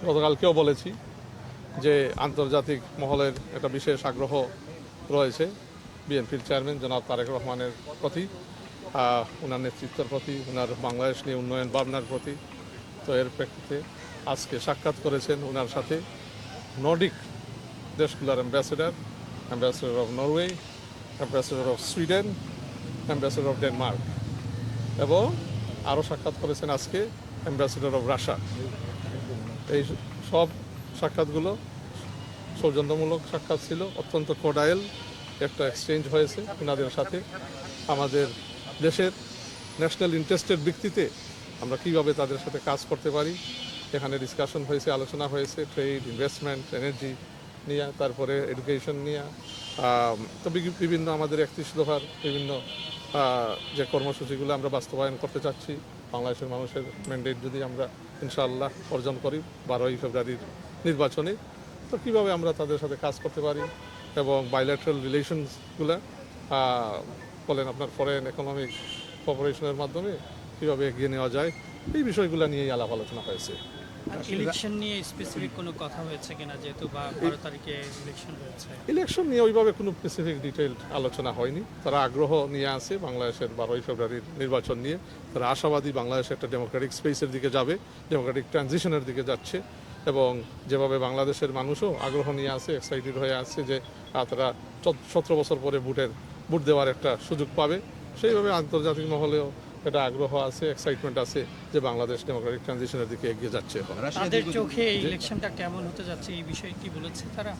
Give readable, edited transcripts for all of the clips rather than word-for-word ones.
গতকালকেও বলেছি যে আন্তর্জাতিক মহলের একটা বিশেষ আগ্রহ রয়েছে বিএনপির চেয়ারম্যান জনাব তারেক রহমানের প্রতি, ওনার নেতৃত্বের প্রতি, ওনার বাংলাদেশ নিয়ে উন্নয়ন ভাবনার প্রতি। তো এর প্রেক্ষিতে আজকে সাক্ষাৎ করেছেন ওনার সাথে নর্ডিক দেশগুলোর ambassador of Norway, ambassador of Sweden, ambassador of Denmark, এবং আরও সাক্ষাৎ করেছেন আজকে অ্যাম্বাসেডর অফ রাশিয়া। এই সব সাক্ষাৎগুলো সৌজন্যমূলক সাক্ষাৎ ছিল, অত্যন্ত কোডাইল একটা এক্সচেঞ্জ হয়েছে ওনাদের সাথে। আমাদের দেশের ন্যাশনাল ইন্টারেস্টের ভিত্তিতে আমরা কীভাবে তাদের সাথে কাজ করতে পারি এখানে ডিসকাশন হয়েছে, আলোচনা হয়েছে, ট্রেড, ইনভেস্টমেন্ট, এনার্জি নিয়ে, তারপরে এডুকেশন নিয়ে, তো বিভিন্ন আমাদের 31 দফার বিভিন্ন যে কর্মসূচিগুলো আমরা বাস্তবায়ন করতে চাচ্ছি, বাংলাদেশের মানুষের ম্যান্ডেট যদি আমরা ইনশাআল্লাহ অর্জন করি 12ই ফেব্রুয়ারির নির্বাচনে, তো কীভাবে আমরা তাদের সাথে কাজ করতে পারি এবং বাইল্যাটারাল রিলেশনসগুলো বলেন আপনার ফরেন ইকোনমিক কোঅপারেশনের মাধ্যমে কীভাবে এগিয়ে নেওয়া যায়, এই বিষয়গুলো নিয়েই আলাপ আলোচনা হয়েছে। ইলেকশন নিয়ে স্পেসিফিক কোনো কথা হয়েছে কিনা, যেহেতু 12 তারিখে ইলেকশন হয়েছে? ইলেকশন নিয়ে ওইভাবে কোনো স্পেসিফিক ডিটেইলড আলোচনা হয়নি। তারা আগ্রহ নিয়ে আছে বাংলাদেশের 12ই ফেব্রুয়ারির নির্বাচন নিয়ে। তারা আশাবাদী বাংলাদেশ একটা ডেমোক্রেটিক স্পেসের দিকে যাবে, ডেমোক্রেটিক ট্রানজিশনের দিকে যাচ্ছে, এবং যেভাবে বাংলাদেশের মানুষও আগ্রহ নিয়ে আছে, এক্সাইটেড হয়ে আছে যে তারা 17 বছর পরে ভোট দেওয়ার একটা সুযোগ পাবে, সেইভাবে আন্তর্জাতিক মহলেও এটা আগ্রহ আছে, এক্সাইটমেন্ট আছে যে বাংলাদেশ ডেমোক্রেটিক ট্রানজিশনের দিকে এগিয়ে যাচ্ছে। এখন তাদের চোখে ইলেকশনটা কেমন হতে যাচ্ছে এই বিষয়ে কি বলেছে তারা?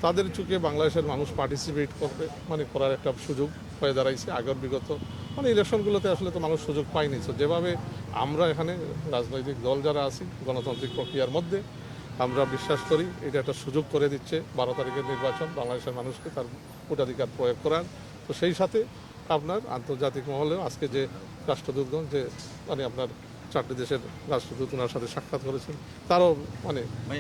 তাদের চোখে বাংলাদেশের মানুষ পার্টিসিপেট করবে করার একটা সুযোগ হয়ে দাঁড়াইছে। আগের বিগত ইলেকশনগুলোতে আসলে তো মানুষ সুযোগ পায়নি। তো যেভাবে আমরা এখানে রাজনৈতিক দল যারা আছি গণতান্ত্রিক প্রক্রিয়ার মধ্যে আমরা বিশ্বাস করি এটা একটা সুযোগ করে দিচ্ছে 12 তারিখের নির্বাচন বাংলাদেশের মানুষকে তার ভোটাধিকার প্রয়োগ করার। তো সেই সাথে আপনার আন্তর্জাতিক মহলেও আজকে যে রাষ্ট্রদূতগণ যে আপনার 4টি দেশের রাষ্ট্রদূত ওনার সাথে সাক্ষাৎ করেছেন, তারাও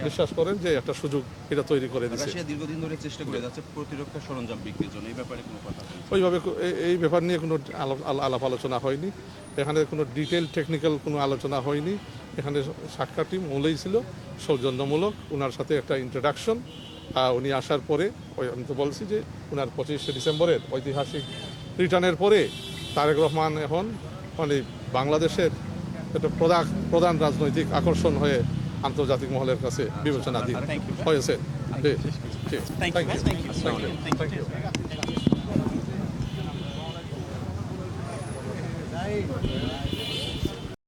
বিশ্বাস করেন যে একটা সুযোগ এটা তৈরি করে দিচ্ছে। রাশিয়া দীর্ঘদিন ধরে চেষ্টা করে যাচ্ছে প্রতিরক্ষা সরঞ্জাম বিক্রির জন্য, এই ব্যাপারে কোনো কথা? ওইভাবে এই ব্যাপার নিয়ে কোনো আলাপ আলোচনা হয়নি। এখানে কোনো ডিটেল টেকনিক্যাল কোনো আলোচনা হয়নি। এখানে সাক্ষাৎটি মূলেই ছিল সৌজন্যমূলক, ওনার সাথে একটা ইন্ট্রোডাকশন। উনি আসার পরে আমি তো বলছি যে ওনার 25শে ডিসেম্বরের ঐতিহাসিক রিটার্নের পরে তারেক রহমান এখন বাংলাদেশের একটা প্রধান রাজনৈতিক আকর্ষণ হয়ে আন্তর্জাতিক মহলের কাছে বিবেচনাধীন হয়েছে। Thank you.